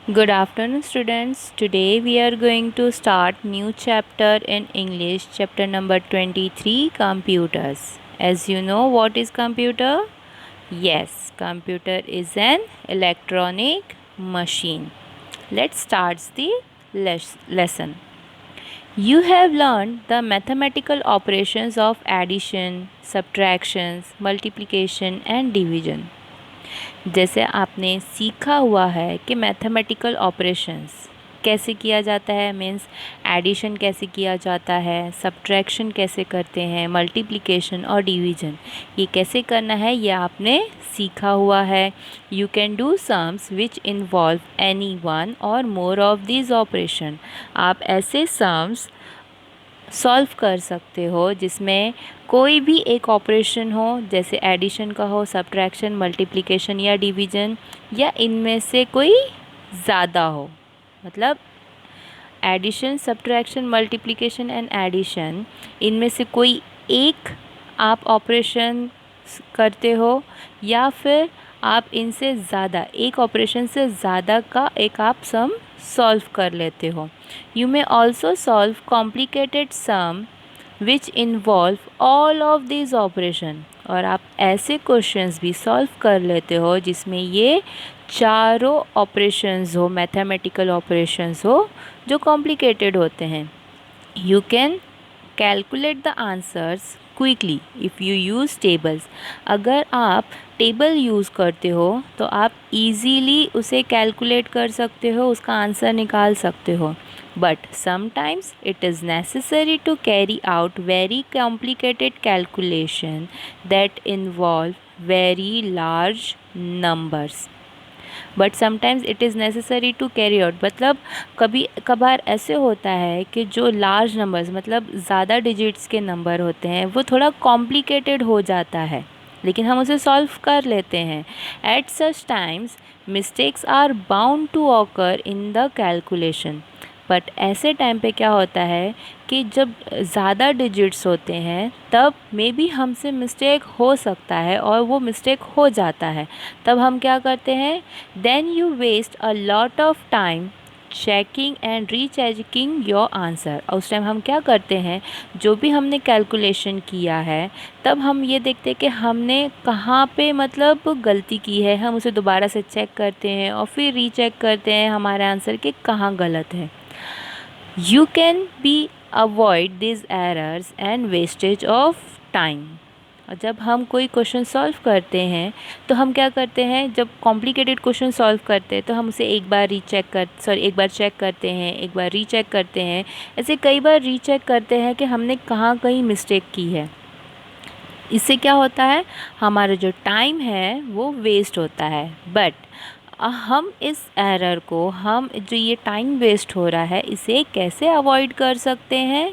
Good afternoon students. Today we are going to start new chapter in English, chapter number 23, computers. As you know what is computer? Yes, computer is an electronic machine. Let's start the lesson. You have learned the mathematical operations of addition, subtractions, multiplication and division. जैसे आपने सीखा हुआ है कि mathematical operations कैसे किया जाता है, मीन्स एडिशन कैसे किया जाता है, सब्ट्रैक्शन कैसे करते हैं, मल्टीप्लिकेशन और डिवीजन ये कैसे करना है, ये आपने सीखा हुआ है. You can do sums which involve any one और मोर ऑफ दिस ऑपरेशन. आप ऐसे सम्स सॉल्व कर सकते हो जिसमें कोई भी एक ऑपरेशन हो, जैसे एडिशन का हो, सब्ट्रैक्शन, मल्टीप्लिकेशन या डिवीजन, या इनमें से कोई ज़्यादा हो. मतलब addition, subtraction, multiplication and addition, इनमें से कोई एक आप ऑपरेशन करते हो या फिर आप इनसे ज़्यादा, एक ऑपरेशन से ज़्यादा का एक आप सम सॉल्व कर लेते हो. You may also solve complicated sum which involve all of this operation. और आप ऐसे क्वेश्चंस भी सॉल्व कर लेते हो जिसमें ये चारों ऑपरेशंस हो, मैथमेटिकल ऑपरेशंस हो जो कॉम्प्लिकेटेड होते हैं. You can calculate the answers quickly if you use tables. अगर आप टेबल यूज़ करते हो तो आप इजीली उसे कैलकुलेट कर सकते हो, उसका आंसर निकाल सकते हो. But sometimes it is necessary to carry out very complicated calculation that involve very large numbers. But sometimes it is necessary to carry out, मतलब कभी कभार ऐसे होता है कि जो लार्ज नंबर्स, मतलब ज़्यादा डिजिट्स के नंबर होते हैं, वो थोड़ा कॉम्प्लिकेटेड हो जाता है, लेकिन हम उसे सॉल्व कर लेते हैं. At such times mistakes are bound to occur in the calculation. But ऐसे टाइम पे क्या होता है कि जब ज़्यादा डिजिट्स होते हैं तब मे बी हमसे मिस्टेक हो सकता है और वो मिस्टेक हो जाता है. तब हम क्या करते हैं, then you waste a lot of time checking and rechecking your answer. और उस टाइम हम क्या करते हैं, जो भी हमने कैलकुलेशन किया है तब हम ये देखते हैं कि हमने कहाँ पे मतलब गलती की है. हम उसे दोबारा से चेक करते हैं और फिर रीचेक करते हैं हमारे आंसर के कहाँ गलत है. You can be avoid these errors and wastage of time. और जब हम कोई क्वेश्चन सॉल्व करते हैं तो हम क्या करते हैं, जब कॉम्प्लिकेटेड क्वेश्चन सॉल्व करते हैं तो हम उसे एक बार एक बार चेक करते हैं, एक बार रीचेक करते हैं, ऐसे कई बार रीचेक करते हैं कि हमने कहाँ कहीं मिस्टेक की है. इससे क्या होता है, हमारा जो टाइम है वो वेस्ट होता है. बट हम इस एरर को, हम जो ये टाइम वेस्ट हो रहा है, इसे कैसे अवॉइड कर सकते हैं.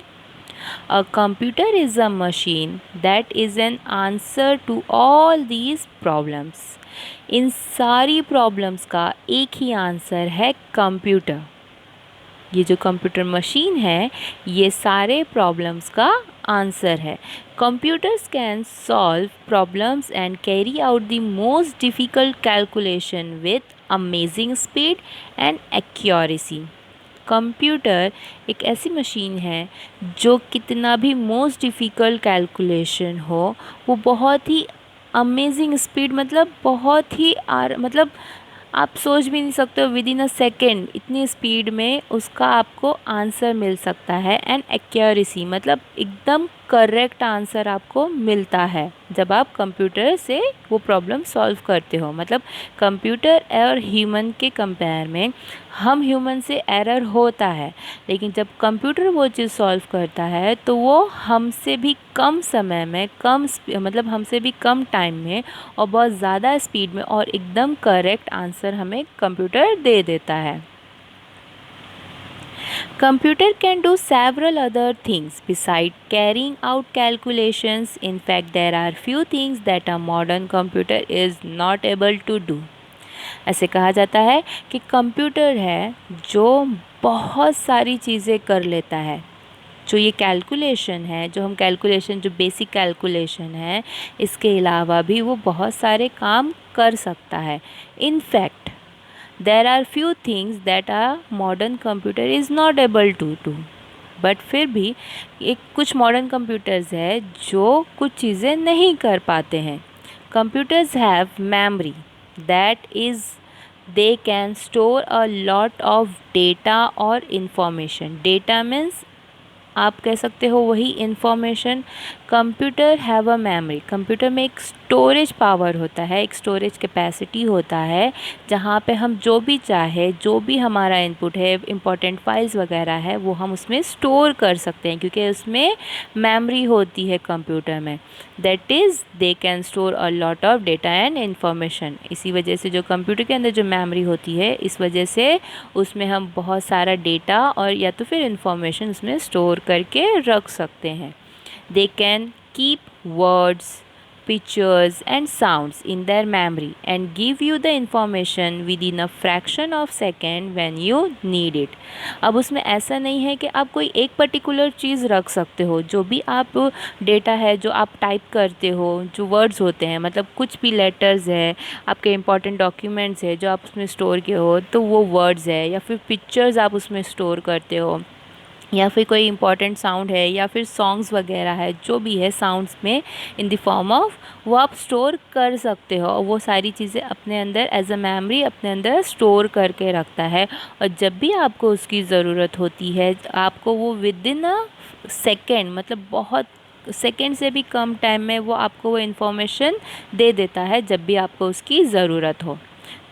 A computer is a machine that is an answer to all these problems. इन सारी प्रॉब्लम्स का एक ही आंसर है, कंप्यूटर. ये जो कंप्यूटर मशीन है ये सारे प्रॉब्लम्स का आंसर है. Computers can solve problems and carry out the most difficult calculation with amazing speed and accuracy. Computer एक ऐसी मशीन है जो कितना भी मोस्ट डिफ़िकल्ट कैलकुलेशन हो वो बहुत ही अमेजिंग स्पीड, मतलब बहुत ही मतलब आप सोच भी नहीं सकते हो, विद इन अ सेकेंड इतनी स्पीड में उसका आपको आंसर मिल सकता है. एंड एक्यूरेसी मतलब एकदम करेक्ट आंसर आपको मिलता है जब आप कंप्यूटर से वो प्रॉब्लम सॉल्व करते हो. मतलब कंप्यूटर और ह्यूमन के कंपेयर में हम ह्यूमन से एरर होता है, लेकिन जब कंप्यूटर वो चीज़ सॉल्व करता है तो वो हमसे भी कम समय में, मतलब हमसे भी कम टाइम में और बहुत ज़्यादा स्पीड में और एकदम करेक्ट आंसर हमें कंप्यूटर दे देता है. Computer can do several other things besides carrying out calculations. In fact, there are few things that a modern computer is not able to do. ऐसे कहा जाता है कि कंप्यूटर है जो बहुत सारी चीज़ें कर लेता है. जो ये कैलकुलेशन है, जो हम कैलकुलेशन, जो बेसिक कैलकुलेशन है, इसके अलावा भी वो बहुत सारे काम कर सकता है. In fact there are few things that a modern computer is not able to do, but फिर भी एक कुछ मॉडर्न कंप्यूटर्स है जो कुछ चीज़ें नहीं कर पाते हैं. Computers have memory that is they can store a lot of data or information. Data means आप कह सकते हो वही information. Computer have a memory. Computer में एक स्टोरेज पावर होता है, एक स्टोरेज कैपेसिटी होता है जहाँ पे हम जो भी चाहे, जो भी हमारा इनपुट है, इंपॉर्टेंट फाइल्स वगैरह है, वो हम उसमें स्टोर कर सकते हैं क्योंकि उसमें मेमोरी होती है कंप्यूटर में. That is they can store a lot of data and information. इसी वजह से जो कंप्यूटर के अंदर जो मेमोरी होती है, इस वजह से उसमें हम बहुत सारा डेटा और या तो फिर इंफॉर्मेशन उसमें स्टोर करके रख सकते हैं. They can keep words, pictures and sounds in their memory and give you the information within a fraction of second when you need it. अब उसमें ऐसा नहीं है कि आप कोई एक पर्टिकुलर चीज़ रख सकते हो. जो भी आप डेटा है जो आप टाइप करते हो, जो वर्ड्स होते हैं, मतलब कुछ भी लेटर्स है, आपके इंपॉर्टेंट डॉक्यूमेंट्स है जो आप उसमें स्टोर किए हो, तो वो वर्ड्स है, या फिर पिक्चर्स आप उसमें स्टोर करते हो, या फिर कोई इंपॉर्टेंट साउंड है, या फिर सॉन्ग्स वगैरह है, जो भी है साउंड्स में इन द फॉर्म ऑफ, वो आप स्टोर कर सकते हो. और वो सारी चीज़ें अपने अंदर एज अ मेमोरी अपने अंदर स्टोर करके रखता है. और जब भी आपको उसकी ज़रूरत होती है, आपको वो विद इन अ सेकेंड, मतलब बहुत सेकेंड से भी कम टाइम में वो आपको वो इन्फॉर्मेशन दे देता है जब भी आपको उसकी ज़रूरत हो.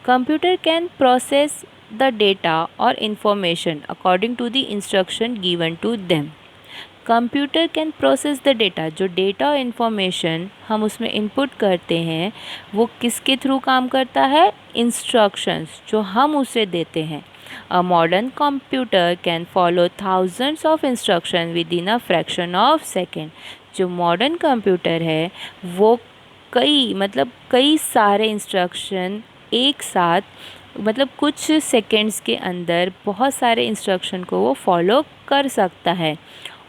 Computer can process the data or information according to the instruction given to them. Computer can process the data. जो डेटा और इन्फॉर्मेशन हम उसमें इनपुट करते हैं वो किसके थ्रू काम करता है? इंस्ट्रक्शंस जो हम उसे देते हैं. अ modern computer can follow thousands of instruction with in a fraction of second. जो मॉडर्न कंप्यूटर है वो कई सारे इंस्ट्रक्शन एक साथ, मतलब कुछ सेकेंड्स के अंदर बहुत सारे इंस्ट्रक्शन को वो फॉलो कर सकता है.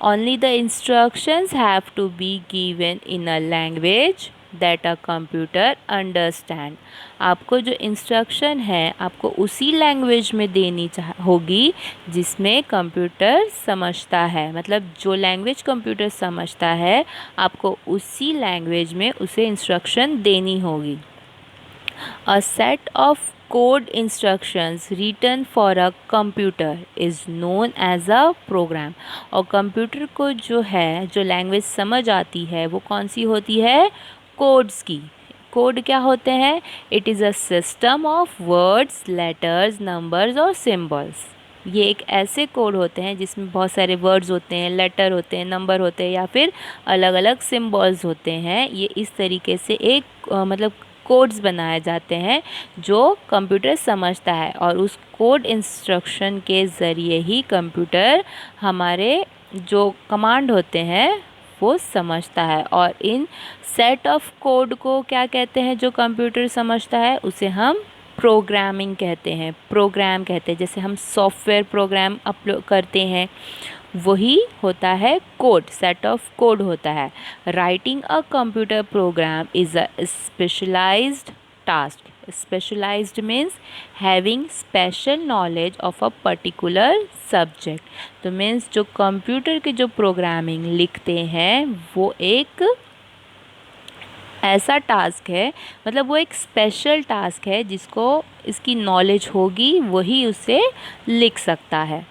Only the instructions have to be given in a language that a computer understand. आपको जो इंस्ट्रक्शन है आपको उसी लैंग्वेज में देनी होगी जिसमें कंप्यूटर समझता है. मतलब जो लैंग्वेज कंप्यूटर समझता है आपको उसी लैंग्वेज में उसे इंस्ट्रक्शन देनी होगी. A set of code instructions written for a computer is known as a program. और कंप्यूटर को जो है, जो लैंग्वेज समझ आती है वो कौन सी होती है? कोड्स की. कोड क्या होते हैं? It is a system of words, letters, numbers और सिम्बल्स. ये एक ऐसे कोड होते हैं जिसमें बहुत सारे वर्ड्स होते हैं, लेटर होते हैं, नंबर होते हैं, या फिर अलग अलग सिम्बल्स होते हैं. ये इस तरीके से एक मतलब कोड्स बनाए जाते हैं जो कंप्यूटर समझता है, और उस कोड इंस्ट्रक्शन के ज़रिए ही कंप्यूटर हमारे जो कमांड होते हैं वो समझता है. और इन सेट ऑफ कोड को क्या कहते हैं? जो कंप्यूटर समझता है उसे हम प्रोग्रामिंग कहते हैं, प्रोग्राम कहते हैं. जैसे हम सॉफ्टवेयर प्रोग्राम अपलोड करते हैं वही होता है कोड, सेट ऑफ कोड होता है. Writing a computer program is a specialised task. Specialised means having special knowledge of a particular subject. तो मीन्स जो कंप्यूटर के जो प्रोग्रामिंग लिखते हैं वो एक ऐसा टास्क है, मतलब वो एक स्पेशल टास्क है जिसको इसकी नॉलेज होगी वही उसे लिख सकता है.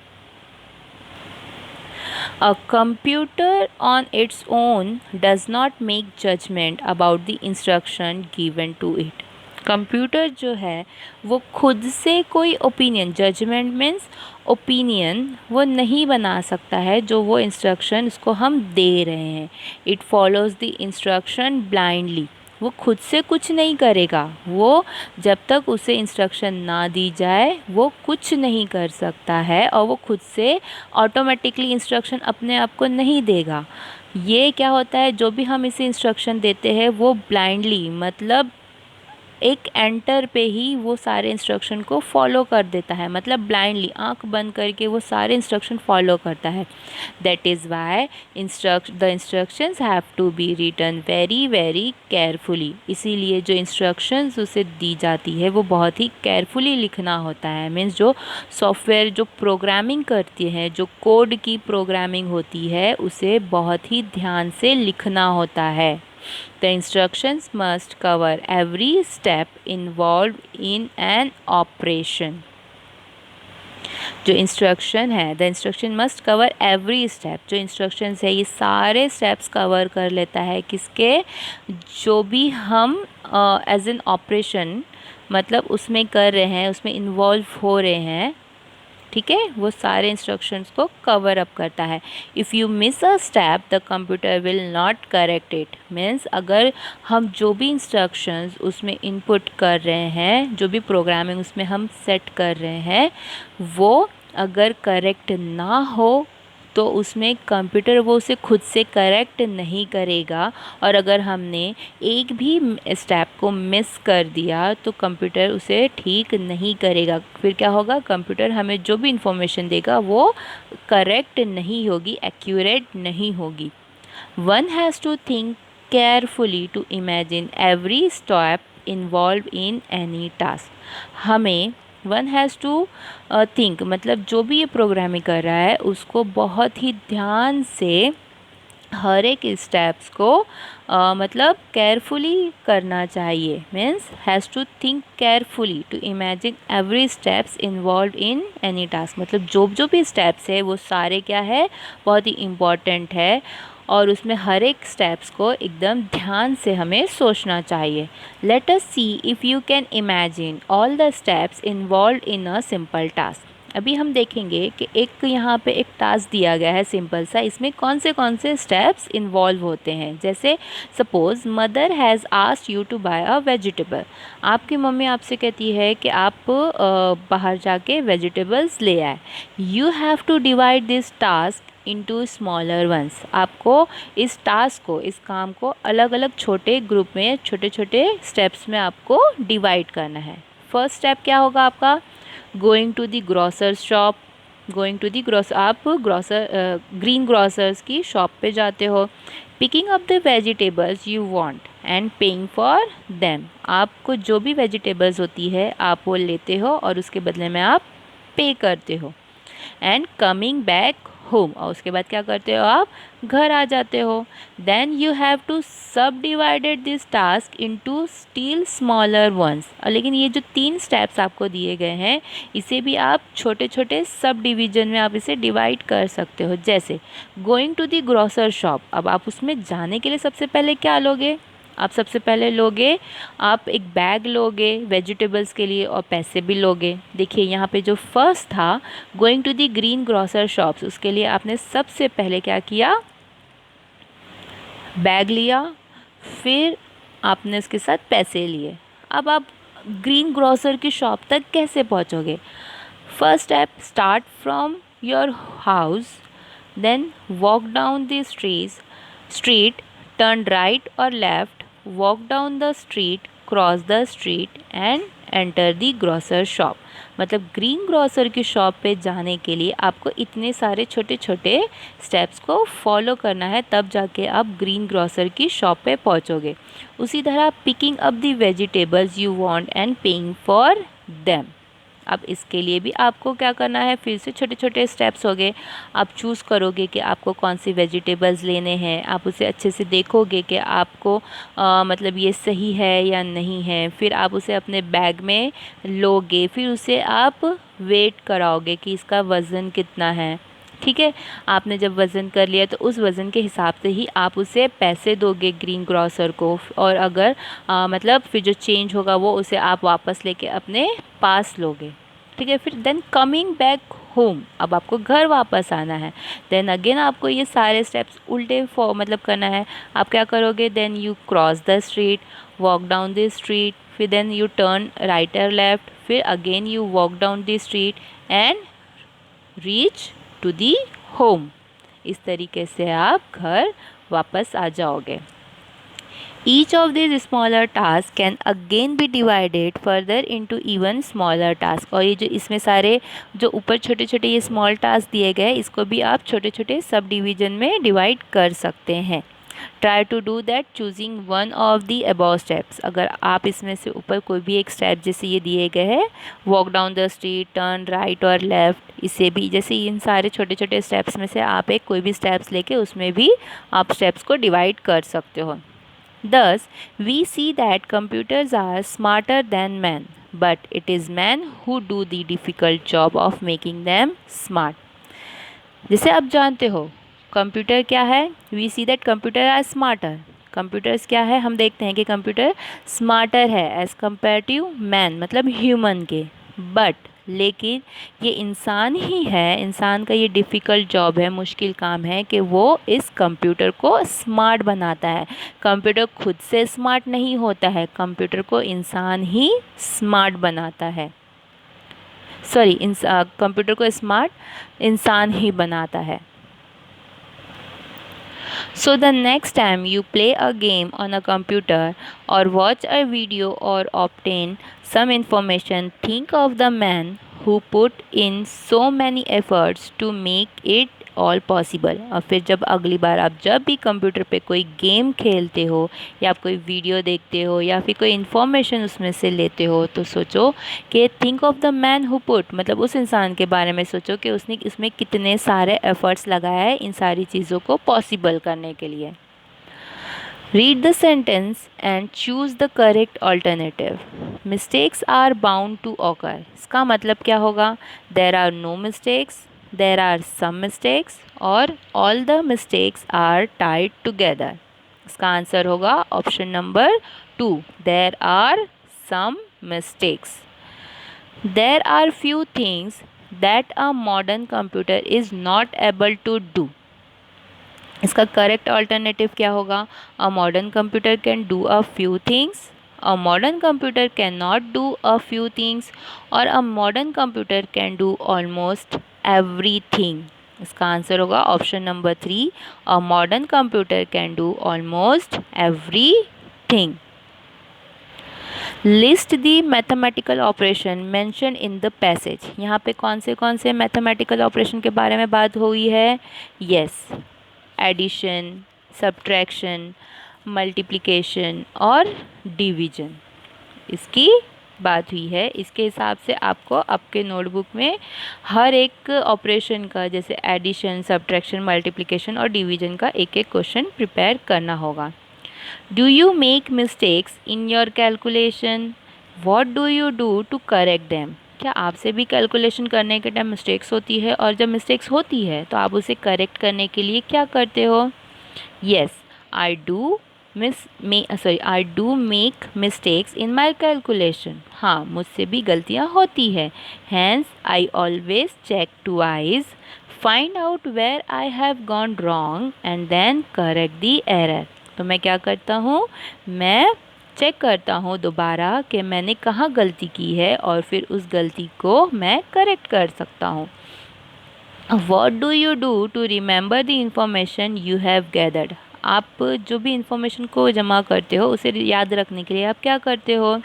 A computer on its own does not make judgment about the instruction given to it. Computer जो है वो खुद से कोई ओपिनियन, जजमेंट मीन्स ओपिनियन, वो नहीं बना सकता है जो वो इंस्ट्रक्शन उसको हम दे रहे हैं. It follows the instruction blindly. वो खुद से कुछ नहीं करेगा. वो जब तक उसे इंस्ट्रक्शन ना दी जाए वो कुछ नहीं कर सकता है, और वो खुद से ऑटोमेटिकली इंस्ट्रक्शन अपने आप को नहीं देगा. ये क्या होता है? जो भी हम इसे इंस्ट्रक्शन देते हैं वो ब्लाइंडली, मतलब एक एंटर पे ही वो सारे इंस्ट्रक्शन को फॉलो कर देता है, मतलब ब्लाइंडली आंख बंद करके वो सारे इंस्ट्रक्शन फॉलो करता है। That is why the instructions have to be written very very carefully. इसीलिए जो इंस्ट्रक्शंस उसे दी जाती है वो बहुत ही केयरफुली लिखना होता है। मीन्स जो सॉफ्टवेयर जो प्रोग्रामिंग करती है, जो कोड की प्रोग्रामिंग होती है, उसे बहुत ही ध्यान से लिखना होता है। The instructions must cover every step involved in an operation. जो इंस्ट्रक्शन है, the instruction must cover every step, जो इंस्ट्रक्शंस है ये सारे स्टेप्स कवर कर लेता है। किसके? जो भी हम एज एन ऑपरेशन मतलब उसमें कर रहे हैं, उसमें इन्वॉल्व हो रहे हैं, ठीक है, वो सारे इंस्ट्रक्शंस को कवर अप करता है। If you miss a step the computer will not correct it. Means अगर हम जो भी इंस्ट्रक्शंस उसमें इनपुट कर रहे हैं, जो भी प्रोग्रामिंग उसमें हम सेट कर रहे हैं, वो अगर करेक्ट ना हो तो उसमें कंप्यूटर वो उसे खुद से करेक्ट नहीं करेगा। और अगर हमने एक भी स्टेप को मिस कर दिया तो कंप्यूटर उसे ठीक नहीं करेगा। फिर क्या होगा? कंप्यूटर हमें जो भी इंफॉर्मेशन देगा वो करेक्ट नहीं होगी, एक्यूरेट नहीं होगी। One has to think carefully to imagine every step involve in any task. हमें वन हैज़ टू थिंक मतलब जो भी ये प्रोग्रामिंग कर रहा है उसको बहुत ही ध्यान से हर एक स्टेप्स को मतलब केयरफुली करना चाहिए। Means has to think carefully to imagine every steps involve in any task. मतलब जो जो भी स्टेप्स है वो सारे क्या है, बहुत ही इम्पॉर्टेंट है और उसमें हर एक स्टेप्स को एकदम ध्यान से हमें सोचना चाहिए। Let us C if you can imagine all the steps involve in a simple task. अभी हम देखेंगे कि एक यहाँ पे एक टास्क दिया गया है सिंपल सा, इसमें कौन से स्टेप्स इन्वॉल्व होते हैं। जैसे suppose mother has asked you to buy a vegetable. आपकी मम्मी आपसे कहती है कि आप बाहर जाके वेजिटेबल्स ले आए। You have to divide this task into smaller ones. आपको इस टास्क को, इस काम को अलग अलग छोटे ग्रुप में, छोटे छोटे स्टेप्स में आपको डिवाइड करना है। फर्स्ट स्टेप क्या होगा आपका? Going to the grocer shop. Going to the आप ग्रीन ग्रोसर्स की शॉप पे जाते हो। Picking up the vegetables you want and paying for them. आपको जो भी वेजिटेबल्स होती है आप वो लेते हो और उसके बदले में आप पे करते हो। एंड कमिंग बैक होम, और उसके बाद क्या करते हो? आप घर आ जाते हो। देन यू हैव टू सब divided this task into still smaller once. लेकिन ये जो 3 स्टेप्स आपको दिए गए हैं इसे भी आप छोटे छोटे सब डिवीजन में आप इसे डिवाइड कर सकते हो। जैसे going to the grocer shop, अब आप उसमें जाने के लिए सबसे पहले क्या लोगे? आप सबसे पहले लोगे, आप एक बैग लोगे वेजिटेबल्स के लिए और पैसे भी लोगे। देखिए यहाँ पे जो फर्स्ट था going to the green grocer shops, उसके लिए आपने सबसे पहले क्या किया? बैग लिया, फिर आपने उसके साथ पैसे लिए। अब आप ग्रीन ग्रोसर की शॉप तक कैसे पहुँचोगे? First step, start from your house, then walk down the street, turn right और left, walk down the street, cross the street and enter the grocer shop. मतलब ग्रीन ग्रोसर की shop पे जाने के लिए आपको इतने सारे छोटे छोटे स्टेप्स को फॉलो करना है, तब जाके आप ग्रीन ग्रोसर की शॉप पे पहुंचोगे। उसी तरह picking up the vegetables you want and paying for them. अब इसके लिए भी आपको क्या करना है? फिर से छोटे छोटे स्टेप्स हो गए। आप चूज़ करोगे कि आपको कौन सी वेजिटेबल्स लेने हैं, आप उसे अच्छे से देखोगे कि आपको मतलब ये सही है या नहीं है। फिर आप उसे अपने बैग में लोगे, फिर उसे आप वेट कराओगे कि इसका वज़न कितना है। ठीक है, आपने जब वज़न कर लिया तो उस वज़न के हिसाब से ही आप उसे पैसे दोगे ग्रीन ग्रोसर को। और अगर मतलब फिर जो चेंज होगा वो उसे आप वापस लेके अपने पास लोगे। ठीक है, फिर देन कमिंग बैक होम, अब आपको घर वापस आना है। देन अगेन आपको ये सारे स्टेप्स उल्टे मतलब करना है। आप क्या करोगे? Then you cross the street, walk down the street, फिर देन यू टर्न राइट और लेफ्ट, फिर again you walk down the street and reach to the home. इस तरीके से आप घर वापस आ जाओगे। Each of these smaller tasks can again be divided further into even smaller tasks. और ये जो इसमें सारे जो ऊपर छोटे छोटे ये स्मॉल टास्क दिए गए, इसको भी आप छोटे छोटे सब डिवीजन में डिवाइड कर सकते हैं. Try to do that choosing one of the above steps. अगर आप इसमें से ऊपर कोई भी एक स्टेप जैसे ये दिए गए हैं, walk down the street, turn right और लेफ्ट, इसे भी जैसे इन सारे छोटे छोटे स्टेप्स में से आप एक कोई भी स्टेप्स लेके उसमें भी आप स्टेप्स को डिवाइड कर सकते हो. Thus, we see that computers are smarter than men, but it is men who do the difficult job of making them smart. जैसे आप जानते हो कंप्यूटर क्या है, we see that computer are smarter. Computers क्या है, हम देखते हैं कि कंप्यूटर स्मार्टर है एज़ कम्पेयर टू मैन, मतलब ह्यूमन के. बट लेकिन ये इंसान ही है, इंसान का ये डिफ़िकल्ट जॉब है, मुश्किल काम है कि वो इस कंप्यूटर को स्मार्ट बनाता है. कंप्यूटर खुद से स्मार्ट नहीं होता है, कंप्यूटर को इंसान ही स्मार्ट बनाता है. सॉरी, कंप्यूटर को स्मार्ट इंसान ही बनाता है. So the next time you play a game on a computer or watch a video or obtain some information, think of the man who put in so many efforts to make it all possible. और फिर जब अगली बार आप जब भी computer पे कोई game खेलते हो या आप कोई वीडियो देखते हो या फिर कोई इन्फॉर्मेशन उसमें से लेते हो, तो सोचो कि think of the man who put, मतलब उस इंसान के बारे में सोचो कि उसने इसमें कितने सारे एफर्ट्स लगाया है इन सारी चीज़ों को पॉसिबल करने के लिए. Read the sentence and choose the correct alternative. Mistakes are bound to occur. इसका मतलब क्या होगा? There are no mistakes, there are some mistakes, और all the mistakes are tied together. इसका आंसर होगा option number 2. There are some mistakes. There are few things that a modern computer is not able to do. इसका correct alternative क्या होगा? A modern computer can do a few things, a modern computer can not do a few things, और a modern computer can do almost everything. इसका answer होगा option number 3. A modern computer can do almost everything. List the mathematical operation mention in the passage. यहाँ पे कौन से mathematical operation के बारे में बात हुई है? यस, एडिशन, सब्ट्रैक्शन, मल्टीप्लिकेशन और डिवीजन, इसकी बात हुई है. इसके हिसाब से आपको आपके नोटबुक में हर एक ऑपरेशन का, जैसे एडिशन, सब्ट्रैक्शन, मल्टीप्लिकेशन और डिवीजन का एक एक क्वेश्चन प्रिपेयर करना होगा. Do you make mistakes in your calculation? What do you do to correct them? क्या आपसे भी कैलकुलेशन करने के टाइम मिस्टेक्स होती है? और जब मिस्टेक्स होती है तो आप उसे करेक्ट करने के लिए क्या करते हो? Yes, I do make mistakes in my calculation. हाँ, मुझसे भी गलतियाँ होती है. Hence I always check twice, find out where I have gone wrong and then correct the error. तो मैं क्या करता हूँ, मैं चेक करता हूँ दोबारा कि मैंने कहाँ गलती की है और फिर उस गलती को मैं करेक्ट कर सकता हूँ. What do you do to remember the information you have gathered? आप जो भी इंफॉर्मेशन को जमा करते हो उसे याद रखने के लिए आप क्या करते हो?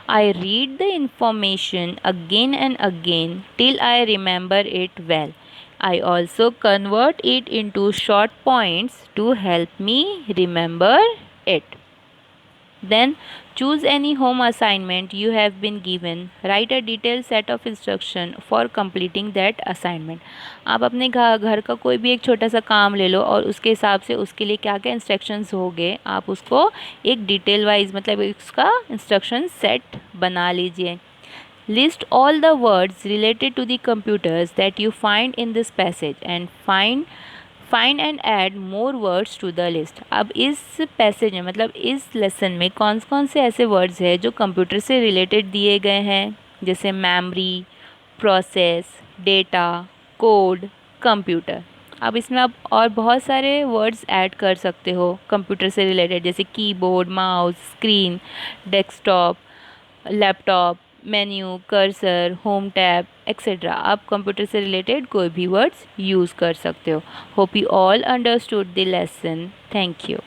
I read the information again and again till I remember it well. I also convert it into short points to help me remember it. Then choose any home assignment you have been given. Write a detailed set of instruction for completing that assignment. आप अपने घर का कोई भी एक छोटा सा काम ले लो और उसके हिसाब से उसके लिए क्या क्या इंस्ट्रक्शंस होंगे, आप उसको एक डिटेल वाइज, मतलब उसका इंस्ट्रक्शन सेट बना लीजिए. List all the words related to the computers that you find in this passage and find and add more words to the list. अब इस पैसेज में, मतलब इस लेसन में कौन कौन से ऐसे वर्ड्स हैं जो कंप्यूटर से रिलेटेड दिए गए हैं, जैसे memory, process, data, code, computer. अब इसमें आप और बहुत सारे वर्ड्स ऐड कर सकते हो कंप्यूटर से रिलेटेड, जैसे keyboard, mouse, screen, desktop, laptop, menu, cursor, home tab etcetera. आप कंप्यूटर से रिलेटेड कोई भी वर्ड्स यूज़ कर सकते हो. Hope you all understood the lesson. Thank you.